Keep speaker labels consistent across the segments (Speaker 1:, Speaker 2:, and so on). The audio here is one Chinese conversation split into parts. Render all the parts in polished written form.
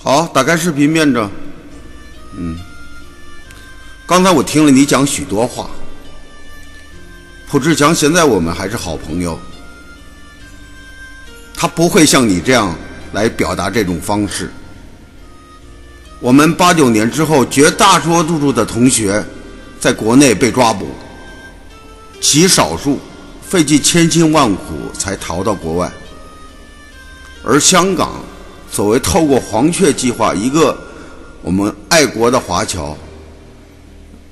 Speaker 1: 好，打开视频面着。刚才我听了你讲许多话，蒲志强，现在我们还是好朋友，他不会像你这样来表达这种方式。我们89年之后，绝大多数的同学在国内被抓捕，极少数费尽千辛万苦才逃到国外。而香港所谓透过黄雀计划，一个我们爱国的华侨，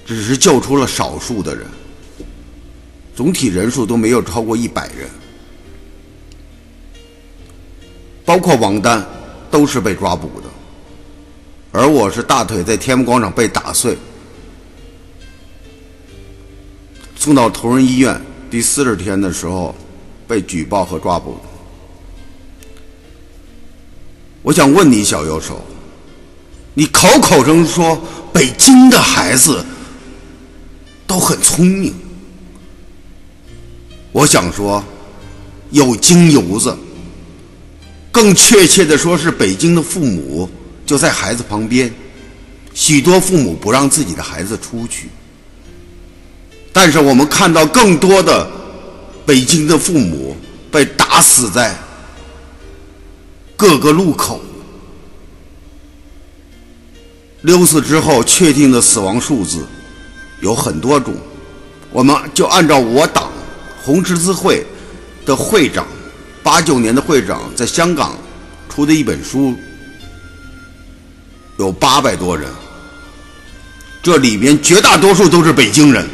Speaker 1: 只是救出了少数的人，总体人数都没有超过100人，包括王丹都是被抓捕的。而我是大腿在天安门广场被打碎，送到同仁医院第40天的时候被举报和抓捕的。我想问你，小右手，你口口声说北京的孩子都很聪明，我想说有京油子，更确切的说是北京的父母就在孩子旁边，许多父母不让自己的孩子出去，但是我们看到更多的北京的父母被打死在各个路口。6次之后确定的死亡数字有很多种，我们就按照我党红十字会的会长89年的会长在香港出的一本书，有800多人，这里面绝大多数都是北京人。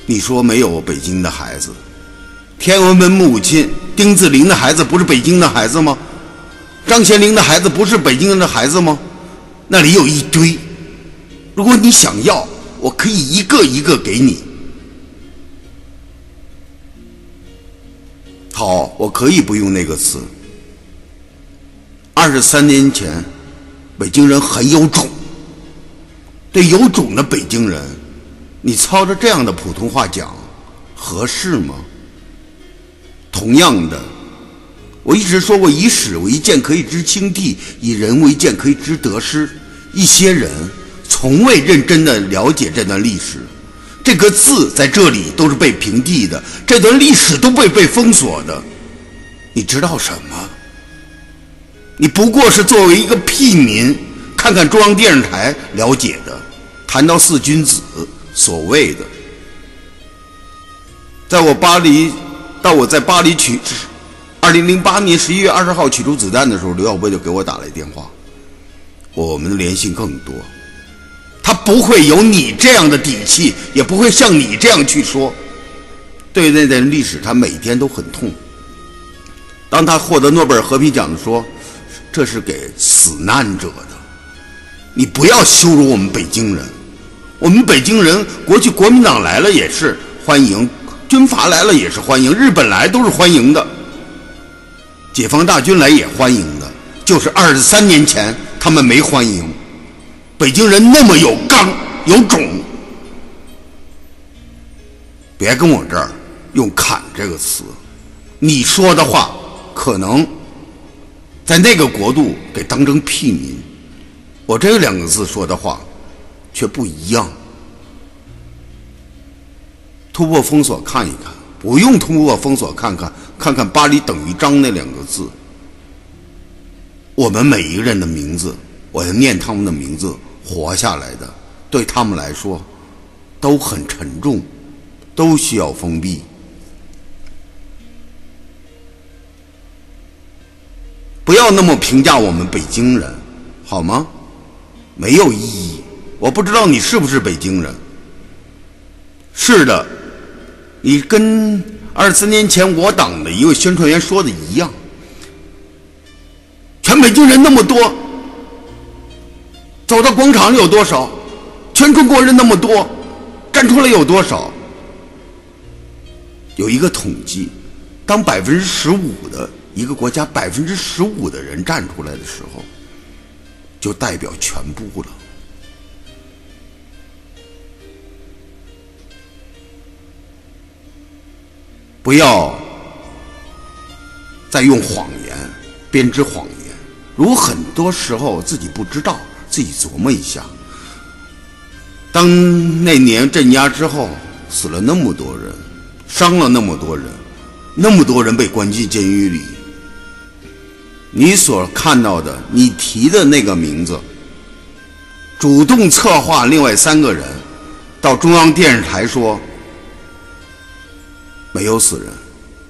Speaker 1: 你说没有北京的孩子？天安门母亲丁子霖的孩子不是北京的孩子吗？张贤龄的孩子不是北京人的孩子吗？那里有一堆，如果你想要，我可以一个一个给你。好，我可以不用那个词。23年前，北京人很有种。对有种的北京人，你操着这样的普通话讲，合适吗？同样的，我一直说过，以史为鉴可以知兴替，以人为鉴可以知得失。一些人从未认真的了解这段历史，这个字在这里都是被屏蔽的，这段历史都被封锁的。你知道什么？你不过是作为一个屁民，看看中央电视台了解的。谈到四君子，所谓的，在我在巴黎2008年11月20号取出子弹的时候，刘晓波就给我打来电话，我们的联系更多。他不会有你这样的底气，也不会像你这样去说。对那段历史，他每天都很痛。当他获得诺贝尔和平奖的说，这是给死难者的。你不要羞辱我们北京人，我们北京人过去国民党来了也是欢迎，军阀来了也是欢迎，日本来都是欢迎的，解放大军来也欢迎的，就是23年前他们没欢迎。北京人那么有刚有种，别跟我这儿用砍这个词，你说的话可能在那个国度给当成屁民，我这2个字说的话却不一样。突破封锁看一看，不用突破封锁看看巴黎等于张那2个字。我们每一个人的名字，我要念他们的名字，活下来的对他们来说都很沉重，都需要封闭。不要那么评价我们北京人好吗？没有意义。我不知道你是不是北京人。是的，你跟23年前我党的一位宣传员说的一样，全北京人那么多，走到广场有多少？全中国人那么多，站出来有多少？有一个统计，当15%的一个国家15%的人站出来的时候，就代表全部了。不要再用谎言编织谎言。如果很多时候自己不知道，自己琢磨一下，当那年镇压之后，死了那么多人，伤了那么多人，那么多人被关进监狱里，你所看到的，你提的那个名字，主动策划另外3个人到中央电视台说没有死人，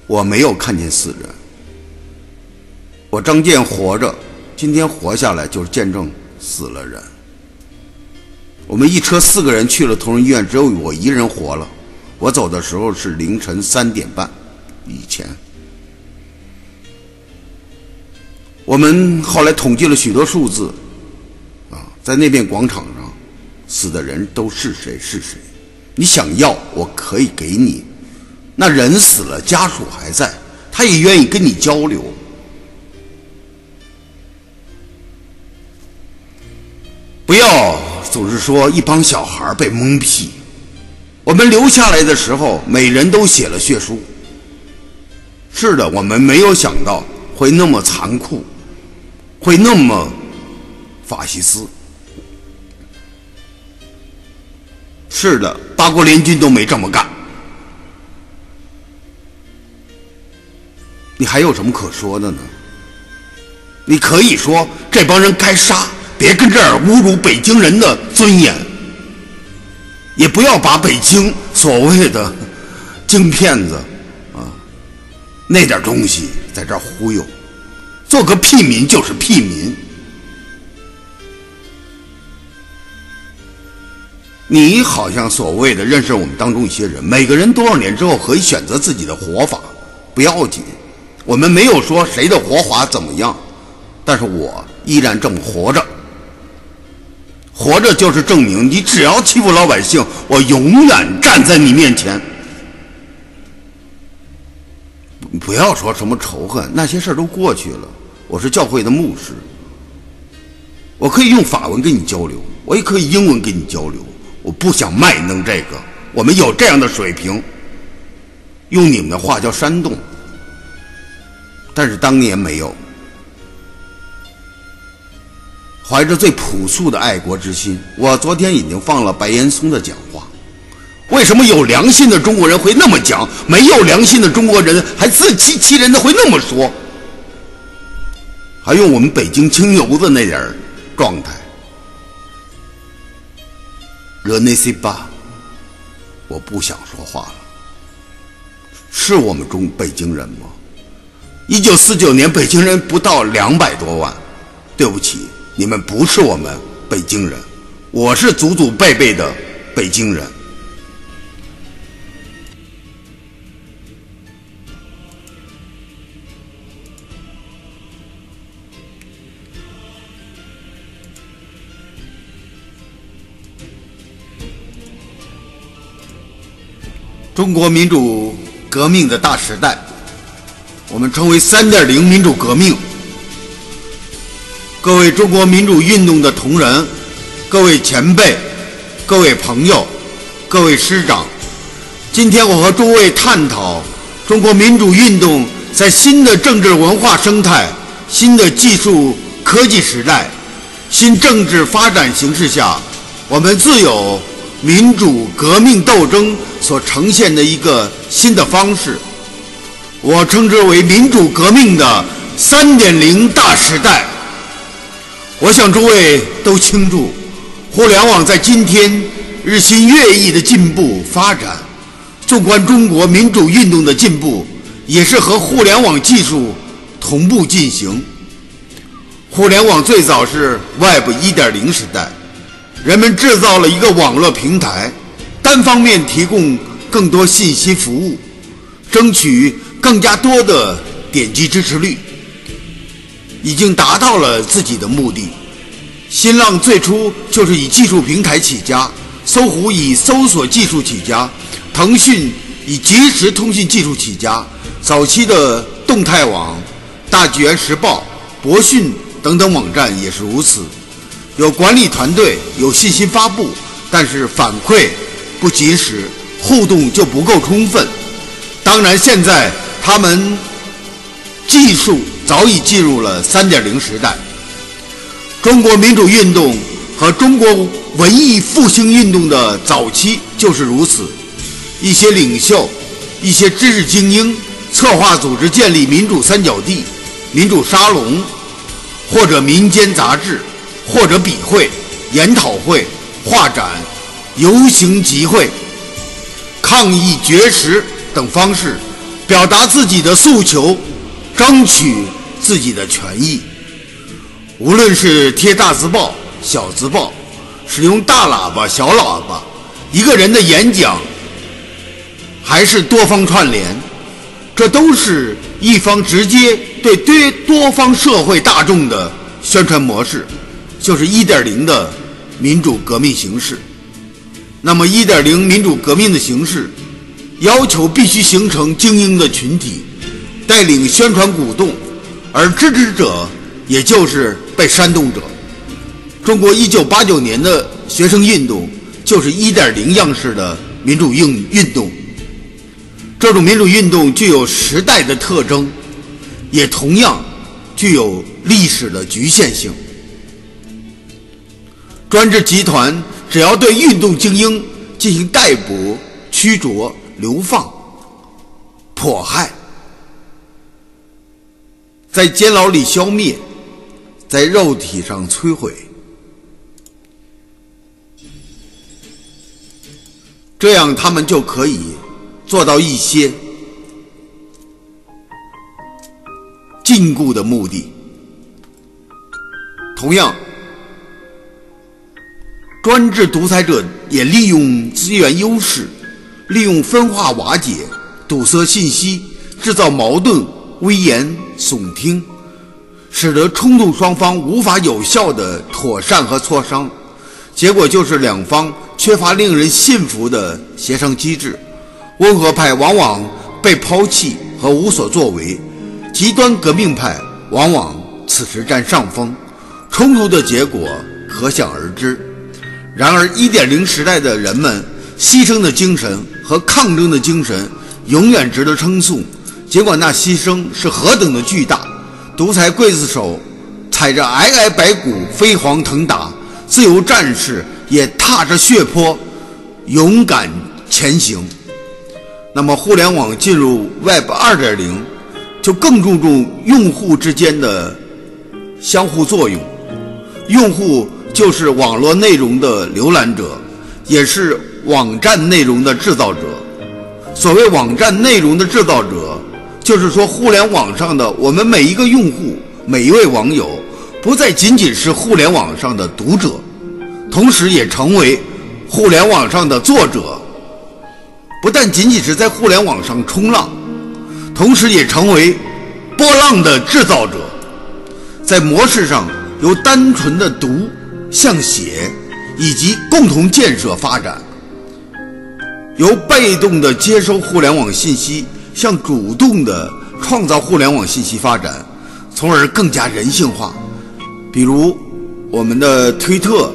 Speaker 1: 我没有看见死人，我张健活着，今天活下来就是见证死了人。我们一车4个人去了同仁医院，只有我一人活了。我走的时候是凌晨3点半以前。我们后来统计了许多数字，在那片广场上死的人都是谁是谁。你想要，我可以给你。那人死了，家属还在，他也愿意跟你交流。不要总是说一帮小孩被蒙蔽。我们留下来的时候，每人都写了血书。是的，我们没有想到会那么残酷，会那么法西斯。是的，八国联军都没这么干。你还有什么可说的呢？你可以说这帮人该杀，别跟这儿侮辱北京人的尊严，也不要把北京所谓的京骗子那点东西在这儿忽悠，做个屁民就是屁民。你好像所谓的认识我们当中一些人，每个人多少年之后可以选择自己的活法，不要紧。我们没有说谁的活法怎么样，但是我依然这么活着。活着就是证明，你只要欺负老百姓，我永远站在你面前。不要说什么仇恨，那些事儿都过去了。我是教会的牧师，我可以用法文跟你交流，我也可以英文跟你交流。我不想卖弄这个，我们有这样的水平，用你们的话叫煽动，但是当年没有。怀着最朴素的爱国之心，我昨天已经放了白岩松的讲话。为什么有良心的中国人会那么讲，没有良心的中国人还自欺欺人的会那么说，还用我们北京清油的那点状态。惹内西巴，我不想说话了。是我们北京人吗？1949年北京人不到200多万，对不起，你们不是我们北京人，我是祖祖辈辈的北京人。中国民主革命的大时代，我们称为 3.0 民主革命。各位中国民主运动的同仁，各位前辈，各位朋友，各位师长，今天我和诸位探讨中国民主运动在新的政治文化生态、新的技术科技时代、新政治发展形势下，我们自有民主革命斗争所呈现的一个新的方式，我称之为民主革命的 3.0 大时代。我想诸位都清楚，互联网在今天日新月异的进步发展，纵观中国民主运动的进步，也是和互联网技术同步进行。互联网最早是 Web 1.0 时代，人们制造了一个网络平台，单方面提供更多信息服务，争取更加多的点击支持率，已经达到了自己的目的。新浪最初就是以技术平台起家，搜狐以搜索技术起家，腾讯以即时通讯技术起家，早期的动态网、大纪元时报、博讯等等网站也是如此，有管理团队，有信息发布，但是反馈不及时，互动就不够充分。当然现在他们技术早已进入了 3.0 时代，中国民主运动和中国文艺复兴运动的早期就是如此，一些领袖、一些知识精英策划组织建立民主三角地、民主沙龙，或者民间杂志，或者笔会、研讨会、画展、游行集会、抗议绝食等方式，表达自己的诉求，争取自己的权益。无论是贴大字报、小字报，使用大喇叭、小喇叭，一个人的演讲，还是多方串联，这都是一方直接对多方社会大众的宣传模式，就是 1.0 的民主革命形式。那么 1.0 民主革命的形式要求必须形成精英的群体，带领宣传鼓动，而支持者也就是被煽动者。中国1989年的学生运动就是 1.0 样式的民主运动。这种民主运动具有时代的特征，也同样具有历史的局限性。专制集团只要对运动精英进行逮捕、驱逐、流放、迫害，在监牢里消灭，在肉体上摧毁，这样他们就可以做到一些禁锢的目的。同样，专制独裁者也利用资源优势，利用分化瓦解，堵塞信息，制造矛盾，危言耸听，使得冲突双方无法有效的妥善和磋商，结果就是两方缺乏令人信服的协商机制，温和派往往被抛弃和无所作为，极端革命派往往此时占上风，冲突的结果可想而知。然而 1.0 时代的人们牺牲的精神和抗争的精神永远值得称颂，尽管那牺牲是何等的巨大。独裁刽子手踩着皑皑白骨飞黄腾达，自由战士也踏着血泊勇敢前行。那么互联网进入 Web 2.0 就更注重用户之间的相互作用，用户就是网络内容的浏览者，也是网站内容的制造者。所谓网站内容的制造者，就是说互联网上的我们每一个用户，每一位网友，不再仅仅是互联网上的读者，同时也成为互联网上的作者。不但仅仅是在互联网上冲浪，同时也成为波浪的制造者。在模式上由单纯的读向写以及共同建设发展，由被动的接收互联网信息向主动的创造互联网信息发展，从而更加人性化。比如我们的推特、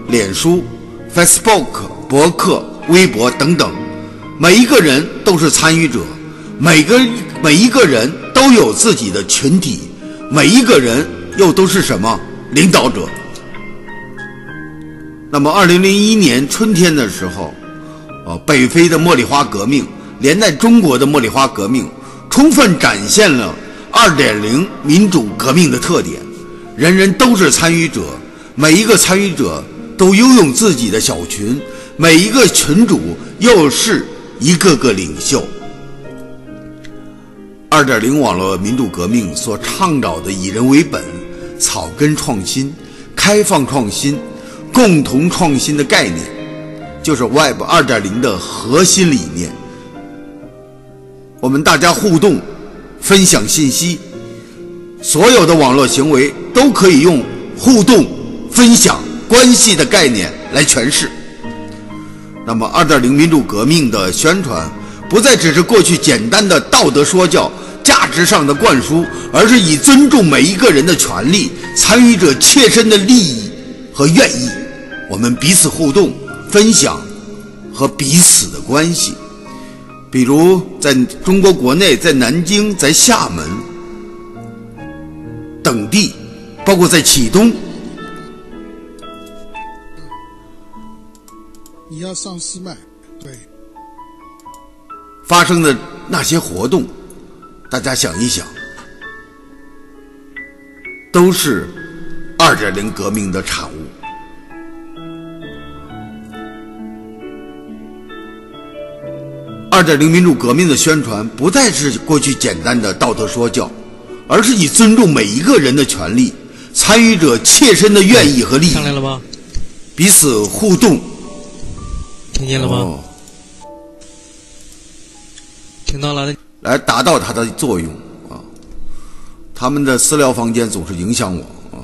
Speaker 1: 脸书、Facebook、博客、微博等等，每一个人都是参与者，每一个人都有自己的群体，每一个人又都是什么？领导者。那么2001年春天的时候，北非的茉莉花革命连带中国的茉莉花革命，充分展现了 2.0 民主革命的特点。人人都是参与者，每一个参与者都拥有自己的小群，每一个群主又是一个个领袖。2.0 网络民主革命所倡导的以人为本、草根创新、开放创新、共同创新的概念，就是 Web 2.0 的核心理念。我们大家互动、分享信息，所有的网络行为都可以用互动、分享、关系的概念来诠释。那么 2.0 民主革命的宣传不再只是过去简单的道德说教、价值上的灌输，而是以尊重每一个人的权利、参与者切身的利益和愿意，我们彼此互动、分享和彼此的关系。比如在中国国内，在南京、在厦门等地，包括在启东，
Speaker 2: 你要上西麦，对，
Speaker 1: 发生的那些活动，大家想一想，都是 2.0 革命的产物。2.0 民主革命的宣传不再是过去简单的道德说教，而是以尊重每一个人的权利、参与者切身的愿意和利益，
Speaker 3: 上来了吗？
Speaker 1: 彼此互动。
Speaker 3: 听见了吗？听到了。
Speaker 1: 来达到它的作用啊！他们的私聊房间总是影响我啊，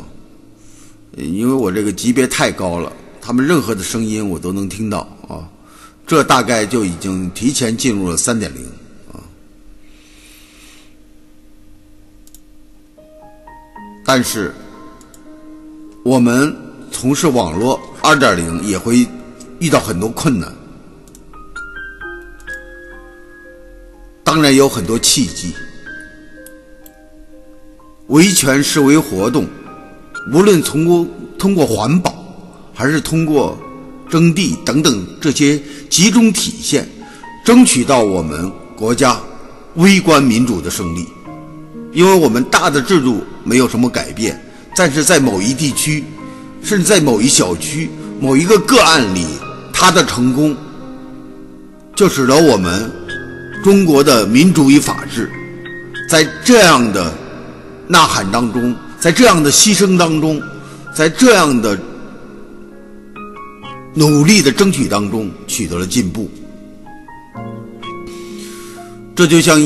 Speaker 1: 因为我这个级别太高了，他们任何的声音我都能听到啊。这大概就已经提前进入了 3.0 啊。但是我们从事网络 2.0 也会遇到很多困难，当然有很多契机。维权示威活动，无论通过环保，还是通过征地等等这些集中体现，争取到我们国家微观民主的胜利。因为我们大的制度没有什么改变，但是在某一地区，甚至在某一小区、某一个个案里，它的成功就使得我们中国的民主与法治在这样的呐喊当中，在这样的牺牲当中，在这样的努力的争取当中取得了进步。这就像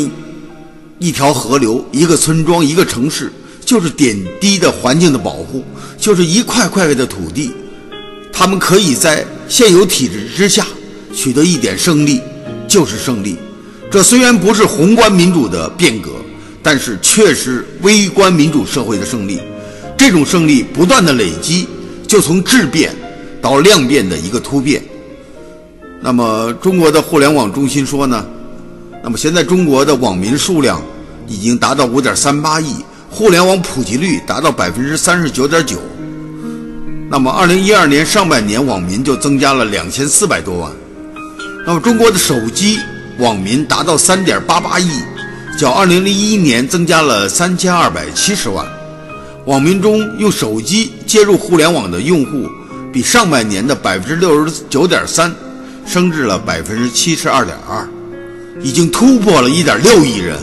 Speaker 1: 一条河流、一个村庄、一个城市，就是点滴的环境的保护，就是一块块的土地，他们可以在现有体制之下取得一点胜利，就是胜利。这虽然不是宏观民主的变革，但是确实微观民主社会的胜利。这种胜利不断的累积，就从质变到量变的一个突变。那么中国的互联网中心说呢，那么现在中国的网民数量已经达到 5.38 亿，互联网普及率达到 39.9%。那么2012年上半年网民就增加了2400多万。那么中国的手机网民达到 3.88 亿，较2001年增加了3270万。网民中用手机接入互联网的用户比上半年的 69.3% 升至了 72.2%， 已经突破了 1.6 亿人。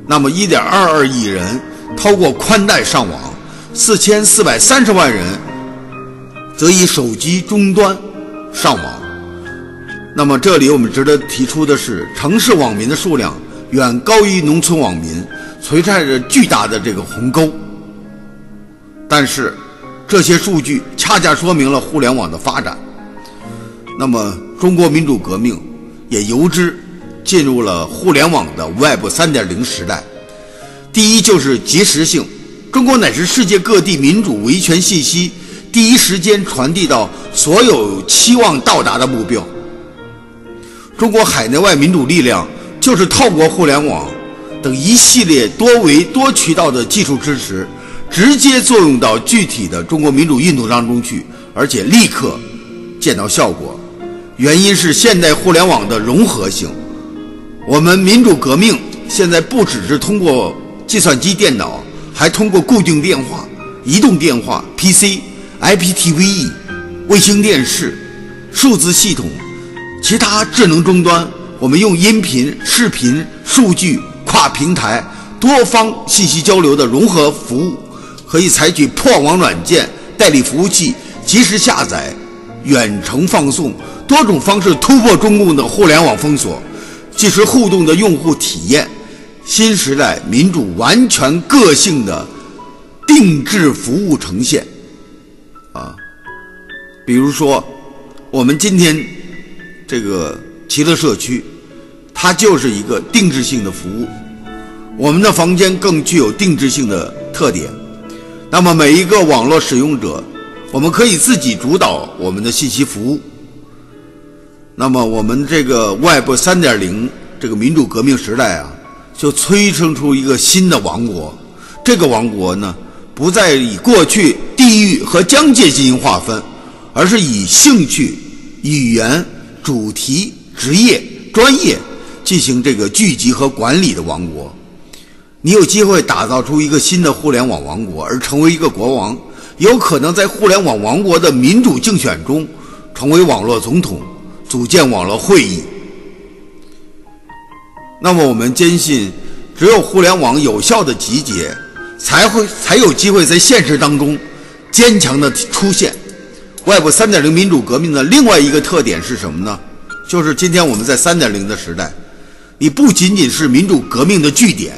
Speaker 1: 那么 1.22 亿人透过宽带上网，4430万人则以手机终端上网。那么这里我们值得提出的是，城市网民的数量远高于农村网民，存在着巨大的这个鸿沟。但是这些数据恰恰说明了互联网的发展。那么中国民主革命也由之进入了互联网的 Web 3.0 时代。第一就是及时性，中国乃至世界各地民主维权信息第一时间传递到所有期望到达的目标。中国海内外民主力量就是透过互联网等一系列多维多渠道的技术支持，直接作用到具体的中国民主运动当中去，而且立刻见到效果。原因是现代互联网的融合性。我们民主革命现在不只是通过计算机电脑，还通过固定电话、移动电话、PC、IPTV、卫星电视、数字系统、其他智能终端，我们用音频、视频、数据、跨平台、多方信息交流的融合服务，可以采取破网软件、代理服务器、即时下载、远程放送多种方式突破中共的互联网封锁，即时互动的用户体验，新时代民主完全个性的定制服务呈现。比如说我们今天这个齐乐社区，它就是一个定制性的服务，我们的房间更具有定制性的特点。那么每一个网络使用者，我们可以自己主导我们的信息服务。那么我们这个 Web 3.0 这个民主革命时代啊，就催生出一个新的王国。这个王国呢，不再以过去地域和疆界进行划分，而是以兴趣、语言、主题、职业、专业进行这个聚集和管理的王国。你有机会打造出一个新的互联网王国，而成为一个国王，有可能在互联网王国的民主竞选中成为网络总统，组建网络会议。那么我们坚信，只有互联网有效的集结，才有机会在现实当中坚强的出现。Web 3.0 民主革命的另外一个特点是什么呢？就是今天我们在 3.0 的时代，你不仅仅是民主革命的据点，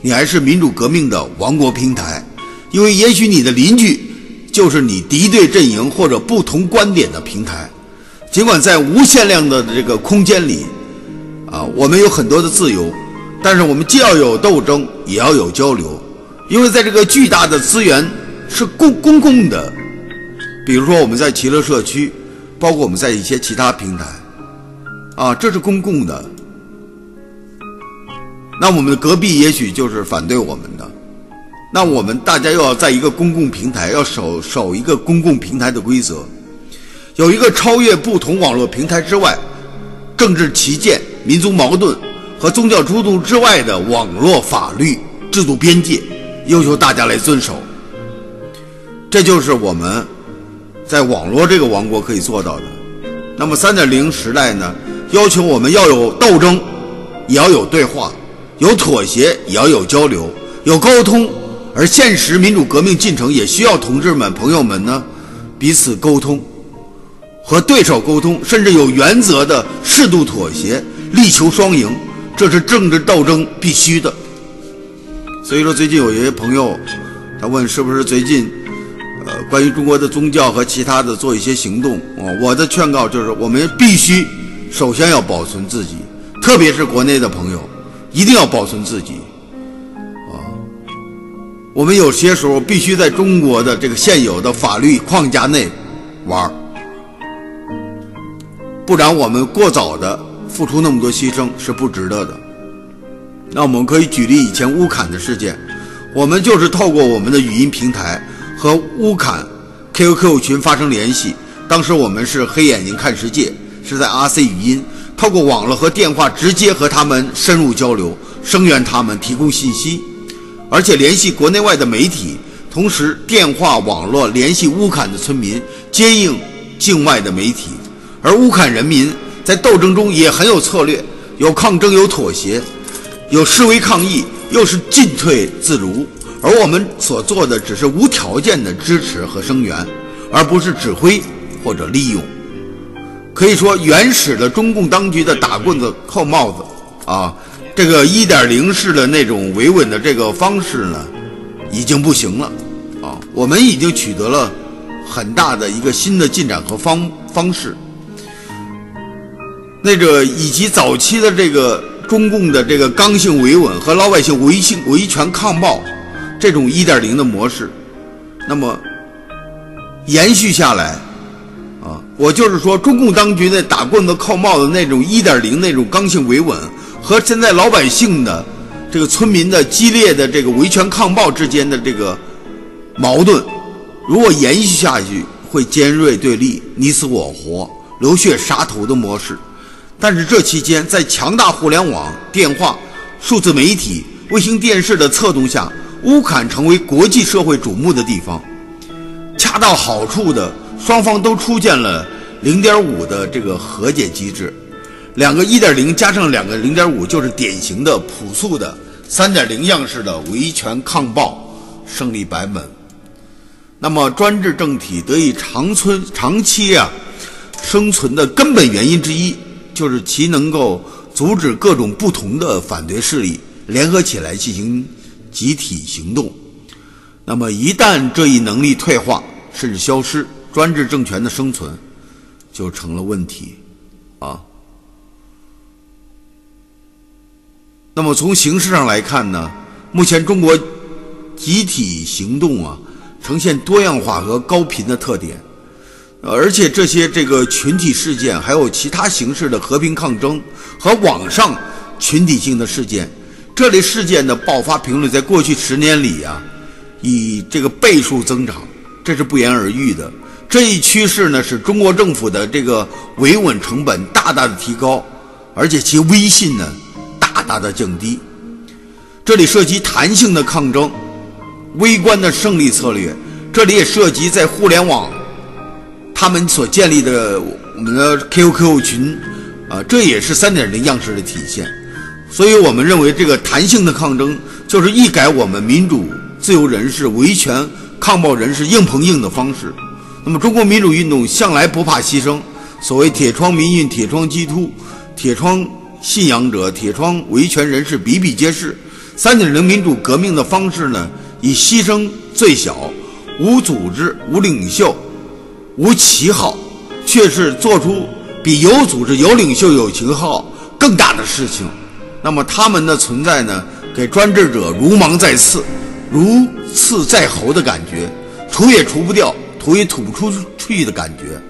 Speaker 1: 你还是民主革命的王国平台。因为也许你的邻居就是你敌对阵营或者不同观点的平台。尽管在无限量的这个空间里我们有很多的自由，但是我们既要有斗争，也要有交流。因为在这个巨大的资源是公共的，比如说我们在齐乐社区，包括我们在一些其他平台这是公共的。那我们的隔壁也许就是反对我们的，那我们大家又要在一个公共平台，要守一个公共平台的规则，有一个超越不同网络平台之外，政治歧见、民族矛盾和宗教冲突之外的网络法律制度边界，要求大家来遵守。这就是我们在网络这个王国可以做到的。那么 3.0 时代呢，要求我们要有斗争，也要有对话，有妥协，也要有交流，有沟通。而现实民主革命进程也需要同志们、朋友们呢彼此沟通，和对手沟通，甚至有原则的适度妥协，力求双赢，这是政治斗争必须的。所以说最近有一些朋友他问是不是最近关于中国的宗教和其他的做一些行动我的劝告就是我们必须首先要保存自己，特别是国内的朋友一定要保存自己我们有些时候必须在中国的这个现有的法律框架内玩，不然我们过早的付出那么多牺牲是不值得的。那我们可以举例以前乌坎的事件，我们就是透过我们的语音平台和乌坎 QQ 群发生联系，当时我们是黑眼睛看世界，是在 RC 语音，透过网络和电话直接和他们深入交流，声援他们，提供信息，而且联系国内外的媒体，同时电话网络联系乌坎的村民，接应境外的媒体。而乌坎人民在斗争中也很有策略，有抗争，有妥协，有示威抗议，又是进退自如。而我们所做的只是无条件的支持和声援，而不是指挥或者利用。可以说原始的中共当局的打棍子扣帽子这个 1.0 式的那种维稳的这个方式呢已经不行了我们已经取得了很大的一个新的进展和方式。那个以及早期的这个中共的这个刚性维稳和老百姓维权抗暴这种 1.0 的模式，那么延续下来我就是说中共当局的打棍子扣帽子那种 1.0 那种刚性维稳和现在老百姓的这个村民的激烈的这个维权抗暴之间的这个矛盾，如果延续下去会尖锐对立，你死我活，流血杀头的模式。但是这期间在强大互联网、电话、数字媒体、卫星电视的策动下，乌坎成为国际社会瞩目的地方，恰到好处的双方都出现了 0.5 的这个和解机制，两个 1.0 加上两个 0.5 就是典型的朴素的 3.0 样式的维权抗暴胜利版本。那么专制政体得以长期生存的根本原因之一，就是其能够阻止各种不同的反对势力联合起来进行集体行动。那么一旦这一能力退化甚至消失，专制政权的生存就成了问题那么从形式上来看呢，目前中国集体行动呈现多样化和高频的特点，而且这些群体事件还有其他形式的和平抗争和网上群体性的事件，这类事件的爆发频率在过去10年里以倍数增长，这是不言而喻的。这一趋势呢，使中国政府的这个维稳成本大大的提高，而且其威信呢大大的降低。这里涉及弹性的抗争、微观的胜利策略，这里也涉及在互联网他们所建立的我们的 QQ 群这也是 3.0 样式的体现。所以我们认为这个弹性的抗争就是一改我们民主自由人士维权抗暴人士硬碰硬的方式。那么中国民主运动向来不怕牺牲，所谓铁窗民运、铁窗鸡突、铁窗信仰者、铁窗维权人士比比皆是。3.0 民主革命的方式呢，以牺牲最小、无组织、无领袖、无旗号，却是做出比有组织、有领袖、有旗号更大的事情。那么他们的存在呢，给专制者如芒在刺、如刺在喉的感觉，除也除不掉，吐也吐不出去的感觉。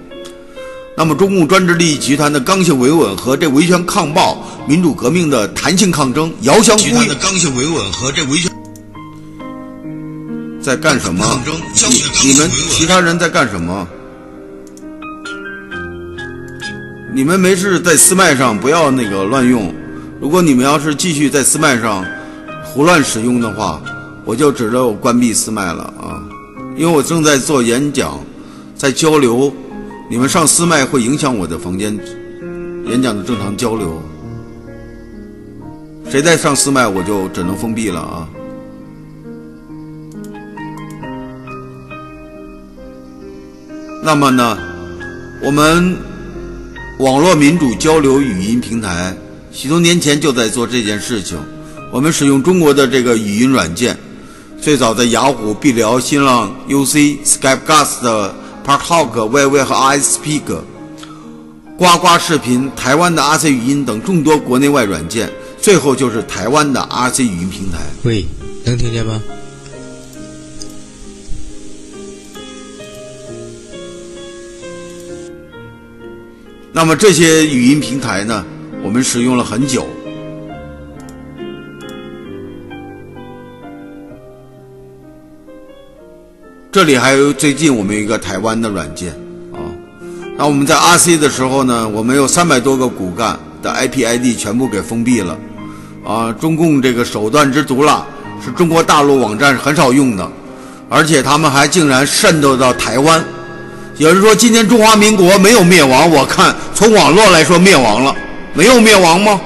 Speaker 1: 那么中共专制利益集团的刚性维稳和这维权抗暴民主革命的弹性抗争遥相呼应。刚性维稳和这维权在干什么？你们其他人在干什么？你们没事在私麦上不要那个乱用。如果你们要是继续在私麦上胡乱使用的话，我就只能关闭私麦了啊！因为我正在做演讲，在交流。你们上私麦会影响我的房间演讲的正常交流，谁在上私麦我就只能封闭了啊。那么呢，我们网络民主交流语音平台许多年前就在做这件事情，我们使用中国的这个语音软件，最早在雅虎、碧聊、新浪、UC、Skypecast、ParkTalk、YY 和 iSpeak、呱呱视频、台湾的 RC 语音等众多国内外软件，最后就是台湾的 RC 语音平台。
Speaker 3: 喂，能听见吗？
Speaker 1: 那么这些语音平台呢，我们使用了很久。这里还有最近我们有一个台湾的软件啊。那我们在 RC 的时候呢，我们有300多个骨干的 IP-ID 全部给封闭了啊。中共这个手段之毒辣，是中国大陆网站很少用的，而且他们还竟然渗透到台湾。有人说今天中华民国没有灭亡，我看从网络来说灭亡了，没有灭亡吗？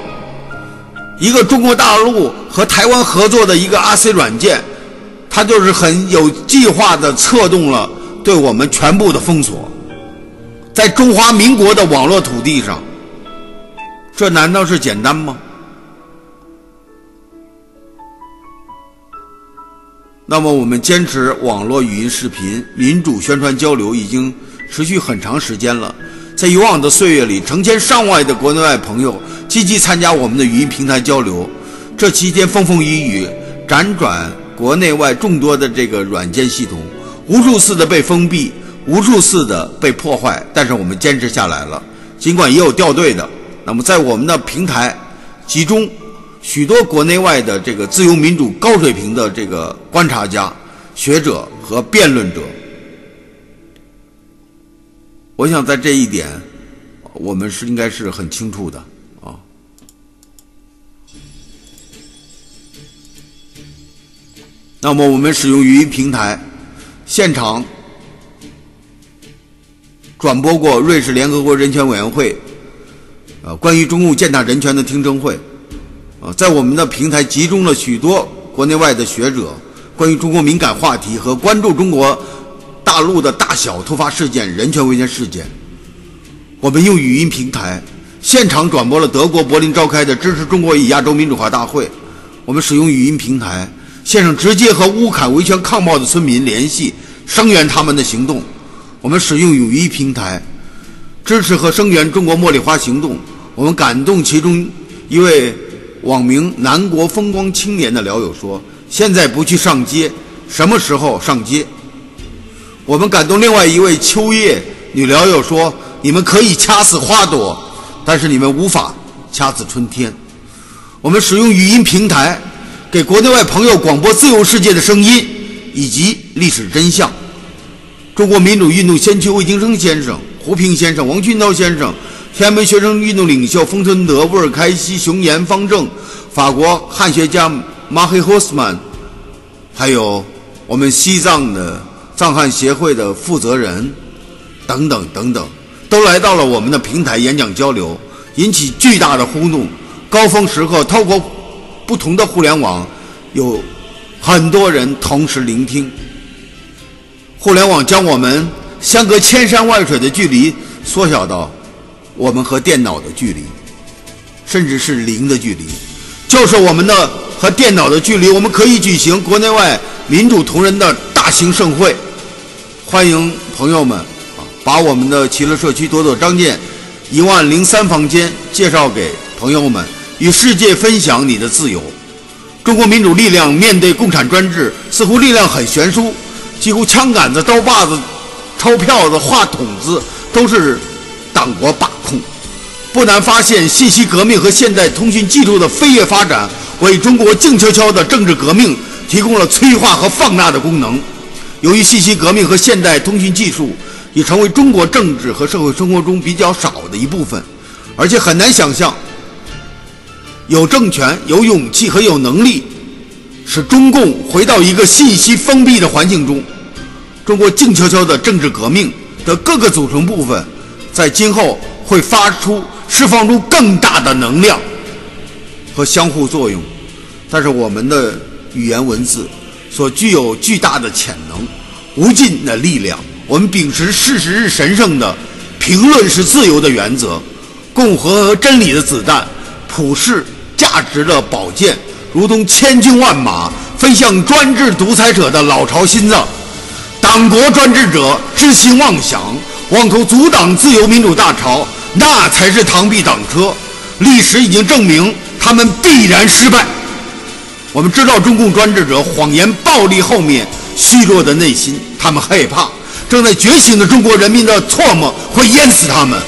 Speaker 1: 一个中国大陆和台湾合作的一个 RC 软件，它就是很有计划的策动了对我们全部的封锁，在中华民国的网络土地上，这难道是简单吗？那么我们坚持网络语音视频民主宣传交流已经持续很长时间了，在以往的岁月里，成千上万的国内外朋友积极参加我们的语音平台交流，这期间风风雨雨，辗转国内外众多的这个软件系统无数次的被封闭，无数次的被破坏，但是我们坚持下来了，尽管也有掉队的。那么在我们的平台集中许多国内外的这个自由民主高水平的这个观察家、学者和辩论者，我想在这一点我们应该是很清楚的啊。那么我们使用语音平台现场转播过瑞士联合国人权委员会关于中共践踏人权的听证会，在我们的平台集中了许多国内外的学者关于中国敏感话题和关注中国大陆的大小突发事件、人权维权事件。我们用语音平台现场转播了德国柏林召开的支持中国与亚洲民主化大会。我们使用语音平台线上直接和乌坎维权抗暴的村民联系，声援他们的行动。我们使用语音平台支持和声援中国茉莉花行动。我们感动其中一位网名南国风光青年的聊友说，现在不去上街，什么时候上街？我们感动另外一位秋叶女聊友说，你们可以掐死花朵，但是你们无法掐死春天。我们使用语音平台给国内外朋友广播自由世界的声音以及历史真相。中国民主运动先驱魏京生先生、胡平先生、王群涛先生，天安门学生运动领袖丰春德、沃尔开西、熊岩、方正，法国汉学家马黑霍斯曼，还有我们西藏的藏汉协会的负责人等等等等，都来到了我们的平台演讲交流，引起巨大的轰动。高峰时刻，透过不同的互联网，有很多人同时聆听。互联网将我们相隔千山万水的距离缩小到我们和电脑的距离，甚至是零的距离。就是我们的和电脑的距离，我们可以举行国内外民主同仁的大型盛会。欢迎朋友们把我们的齐乐社区朵朵张健10003房间介绍给朋友们，与世界分享你的自由。中国民主力量面对共产专制，似乎力量很悬殊，几乎枪杆子、刀把子、钞票子、话筒子都是党国把控。不难发现，信息革命和现代通讯技术的飞跃发展，为中国静悄悄的政治革命提供了催化和放大的功能。由于信息革命和现代通讯技术已成为中国政治和社会生活中比较少的一部分，而且很难想象有政权、有勇气和有能力使中共回到一个信息封闭的环境中。中国静悄悄的政治革命的各个组成部分在今后会释放出更大的能量和相互作用。但是我们的语言文字所具有巨大的潜能、无尽的力量。我们秉持事实是神圣的、评论是自由的原则，共和和真理的子弹，普世价值的宝剑，如同千军万马飞向专制独裁者的老巢心脏。党国专制者痴心妄想，妄图阻挡自由民主大潮，那才是螳臂挡车。历史已经证明他们必然失败。我们知道中共专制者谎言暴力后面虚弱的内心，他们害怕正在觉醒的中国人民的唾沫会淹死他们。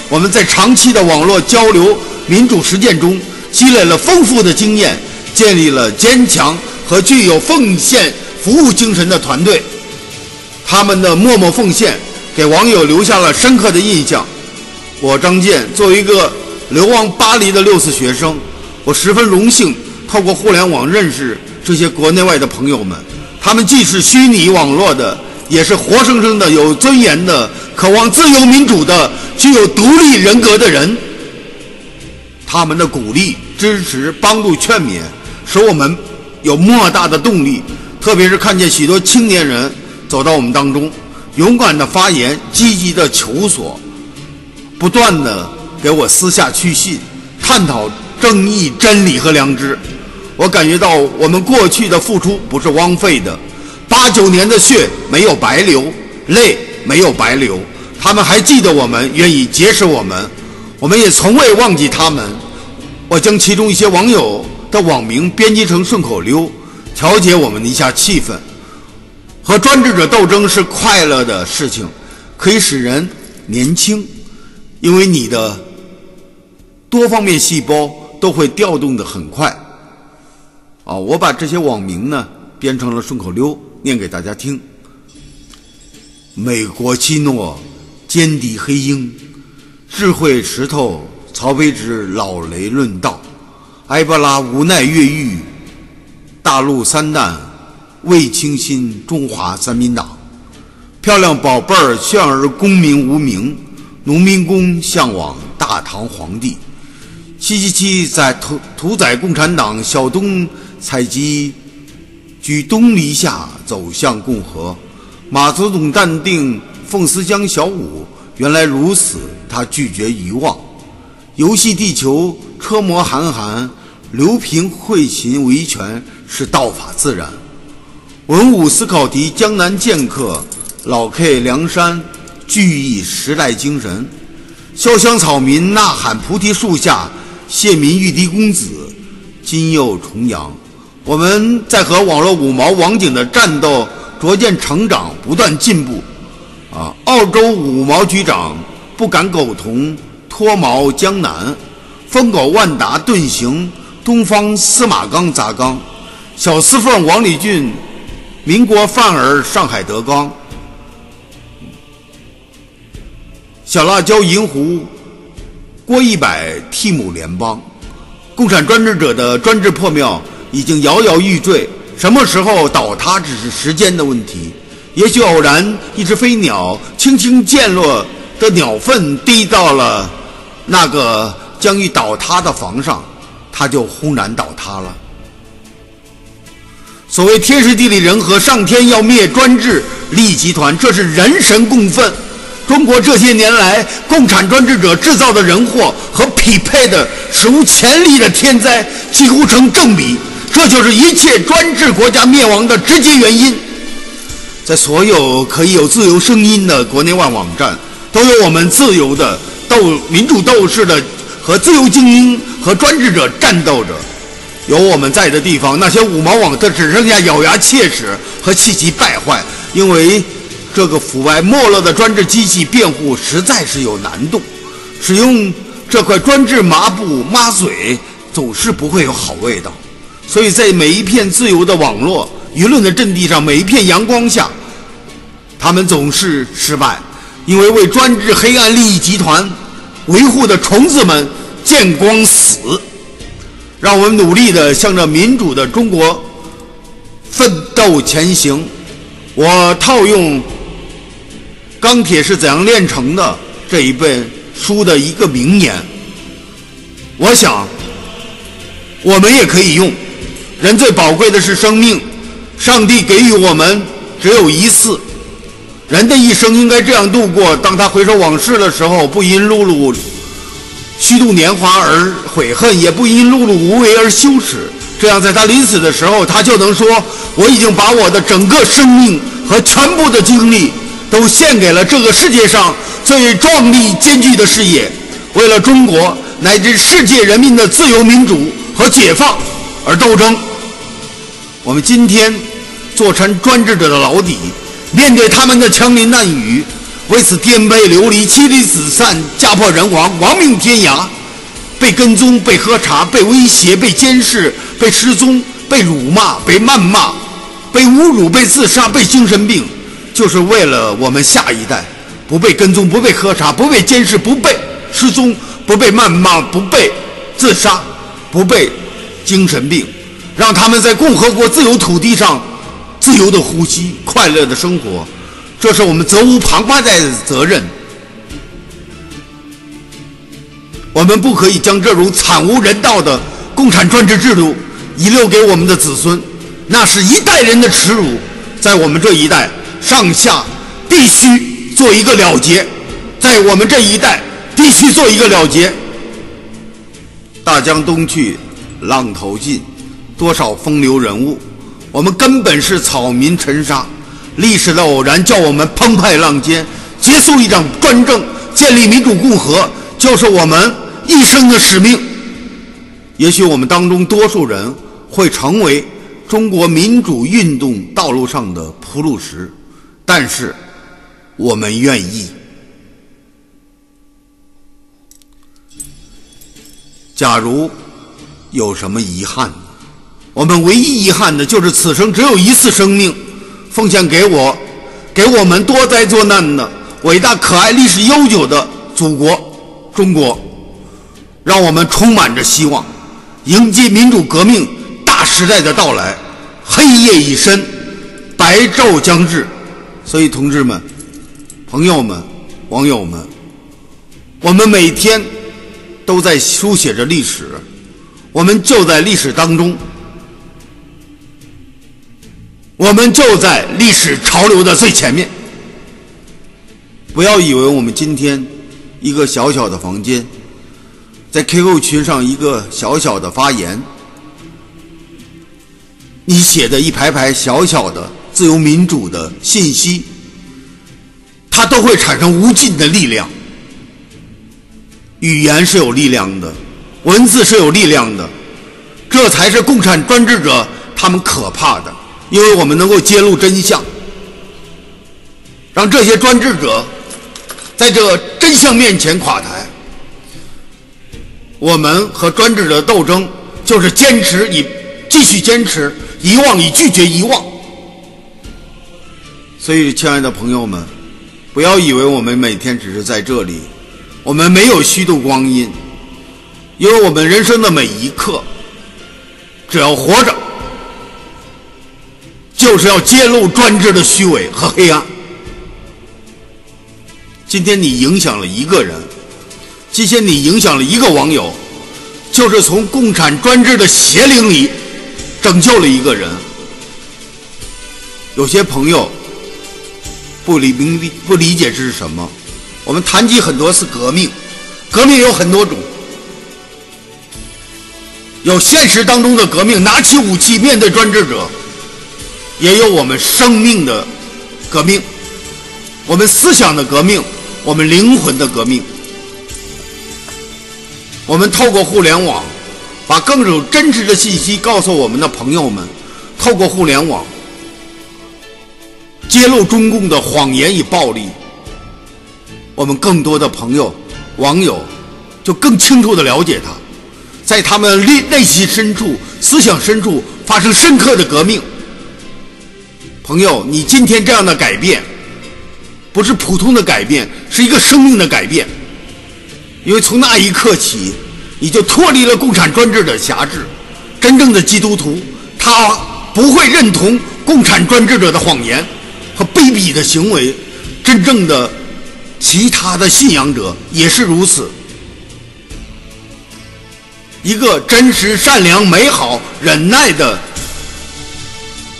Speaker 1: 我们在长期的网络交流民主实践中积累了丰富的经验，建立了坚强和具有奉献服务精神的团队。他们的默默奉献给网友留下了深刻的印象。我张健作为一个流亡巴黎的6次学生，我十分荣幸透过互联网认识这些国内外的朋友们。他们既是虚拟网络的，也是活生生的、有尊严的、渴望自由民主的、具有独立人格的人。他们的鼓励、支持、帮助、劝勉，使我们有莫大的动力。特别是看见许多青年人走到我们当中，勇敢的发言，积极的求索，不断的给我私下去信，探讨正义、真理和良知。我感觉到我们过去的付出不是枉费的，8、9年的血没有白流，泪没有白流。他们还记得我们，愿意结识我们，我们也从未忘记他们。我将其中一些网友的网名编辑成顺口溜，调节我们的一下气氛。和专制者斗争是快乐的事情，可以使人年轻，因为你的多方面细胞都会调动得很快。我把这些网名呢编成了顺口溜，念给大家听。美国基诺，歼敌黑鹰，智慧石头，曹丕之老雷论道，埃博拉无奈越狱，大陆三弹为清新中华三民党。漂亮宝贝儿炫儿功名无名，农民工向往大唐皇帝。777在屠宰共产党，小东采集居东篱下，走向共和。马总统淡定，凤丝江小舞，原来如此，他拒绝遗忘。游戏地球，车模韩寒，刘平会秦维权是道法自然。文武思考题，江南剑客，老 K 梁山，聚义时代精神。潇湘草民呐喊菩提树下，谢民玉笛公子，今又重阳。我们在和网络五毛网警的战斗逐渐成长，不断进步。澳洲五毛局长不敢苟同，脱毛江南，疯狗万达遁形，东方司马刚砸缸，小司凤王李俊，民国范儿上海德纲。小辣椒银湖，郭一百替母联邦，共产专制者的专制破庙已经摇摇欲坠，什么时候倒塌只是时间的问题。也许偶然一只飞鸟轻轻溅落的鸟粪滴到了那个将欲倒塌的房上，它就轰然倒塌了。所谓天时地利人和，上天要灭专制利益集团，这是人神共愤。中国这些年来共产专制者制造的人祸和匹配的史无前例的天灾几乎成正比，这就是一切专制国家灭亡的直接原因。在所有可以有自由声音的国内外网站，都有我们自由的民主斗士的和自由精英和专制者战斗着。有我们在的地方，那些五毛网的只剩下咬牙切齿和气急败坏，因为这个腐败没落的专制机器辩护实在是有难度，使用这块专制抹布抹嘴总是不会有好味道。所以在每一片自由的网络舆论的阵地上，每一片阳光下，他们总是失败，因为为专制黑暗利益集团维护的虫子们见光死。让我们努力地向着民主的中国奋斗前行。我套用《钢铁是怎样炼成的》这一本书的一个名言，我想我们也可以用：人最宝贵的是生命，上帝给予我们只有一次，人的一生应该这样度过。当他回首往事的时候，不因碌碌虚度年华而悔恨，也不因碌碌无为而羞耻。这样在他临死的时候，他就能说：我已经把我的整个生命和全部的精力都献给了这个世界上最壮丽艰巨的事业，为了中国乃至世界人民的自由民主和解放而斗争。我们今天坐沉专制者的牢底，面对他们的枪林弹雨，为此颠沛流离，妻离子散，家破人亡，亡命天涯，被跟踪，被喝茶，被威胁，被监视，被失踪，被辱骂，被谩骂，被侮辱，被自杀，被精神病，就是为了我们下一代不被跟踪，不被喝茶，不被监视，不被失踪，不被谩骂，不被自杀，不被精神病，让他们在共和国自由土地上自由的呼吸，快乐的生活。这是我们责无旁贷的责任。我们不可以将这种惨无人道的共产专制制度遗留给我们的子孙，那是一代人的耻辱。在我们这一代，上下必须做一个了结。在我们这一代，必须做一个了结。大江东去，浪淘尽，多少风流人物，我们根本是草民尘沙。历史的偶然叫我们澎湃浪尖，结束一场专政，建立民主共和，就是我们一生的使命。也许我们当中多数人会成为中国民主运动道路上的铺路石，但是我们愿意。假如有什么遗憾，我们唯一遗憾的就是此生只有一次生命，奉献给我们多灾多难的伟大可爱历史悠久的祖国中国，让我们充满着希望，迎接民主革命大时代的到来。黑夜已深，白昼将至。所以同志们、朋友们、网友们，我们每天都在书写着历史，我们就在历史当中，我们就在历史潮流的最前面。不要以为我们今天一个小小的房间，在 QQ 群上一个小小的发言，你写的一排排小小的自由民主的信息，它都会产生无尽的力量。语言是有力量的，文字是有力量的，这才是共产专制者他们可怕的。因为我们能够揭露真相，让这些专制者在这真相面前垮台。我们和专制者斗争就是坚持，继续坚持，遗忘以拒绝遗忘。所以亲爱的朋友们，不不要以为我们每天只是在这里，我们没有虚度光阴，因为我们人生的每一刻，只要活着，就是要揭露专制的虚伪和黑暗。今天你影响了一个人，今天你影响了一个网友，就是从共产专制的邪灵里拯救了一个人。有些朋友不理解这是什么。我们谈及很多次革命，革命有很多种，有现实当中的革命，拿起武器面对专制者，也有我们生命的革命，我们思想的革命，我们灵魂的革命。我们透过互联网把更有真实的信息告诉我们的朋友们，透过互联网揭露中共的谎言与暴力，我们更多的朋友网友就更清楚地了解他，在他们内心深处思想深处发生深刻的革命。朋友，你今天这样的改变不是普通的改变，是一个生命的改变。因为从那一刻起，你就脱离了共产专制的辖制。真正的基督徒，他不会认同共产专制者的谎言和卑鄙的行为。真正的其他的信仰者也是如此。一个真实、善良、美好、忍耐的、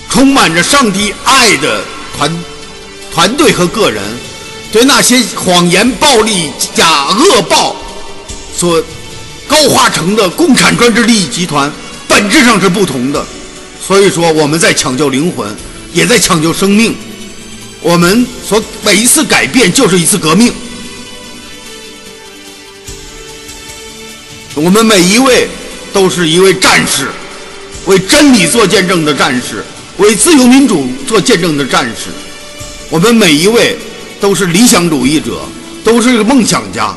Speaker 1: 充满着上帝爱的团队和个人，对那些谎言、暴力、假恶暴所高化成的共产专制利益集团本质上是不同的。所以说，我们在抢救灵魂，也在抢救生命。我们每一次改变就是一次革命。我们每一位都是一位战士，为真理做见证的战士，为自由民主做见证的战士。我们每一位都是理想主义者，都是梦想家，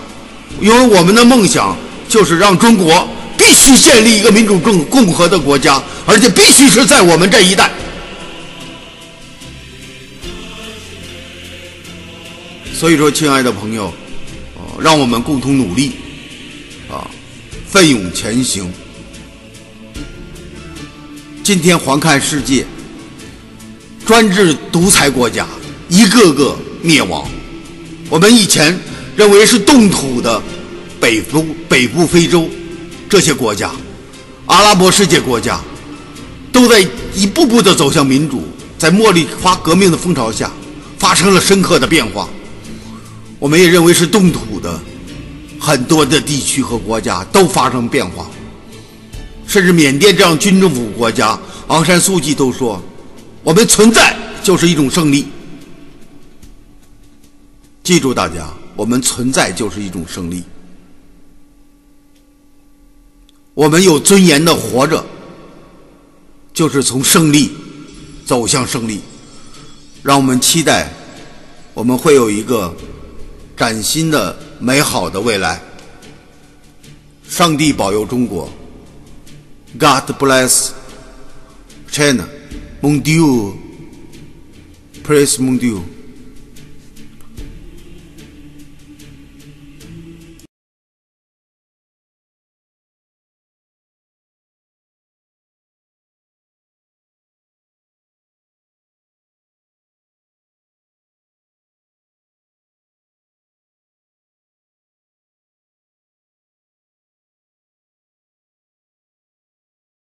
Speaker 1: 因为我们的梦想就是让中国必须建立一个民主共和的国家，而且必须是在我们这一代。所以说，亲爱的朋友，让我们共同努力，奋勇前行。今天环看世界，专制独裁国家一个个灭亡。我们以前认为是冻土的北部非洲这些国家，阿拉伯世界国家都在一步步的走向民主，在茉莉花革命的风潮下发生了深刻的变化。我们也认为是冻土的很多的地区和国家都发生变化，甚至缅甸这样军政府国家，昂山素季都说，我们存在就是一种胜利。记住大家，我们存在就是一种胜利。我们有尊严的活着，就是从胜利走向胜利。让我们期待我们会有一个崭新的美好的未来。上帝保佑中国。 God bless China. Mon Dieu. Praise Mon Dieu.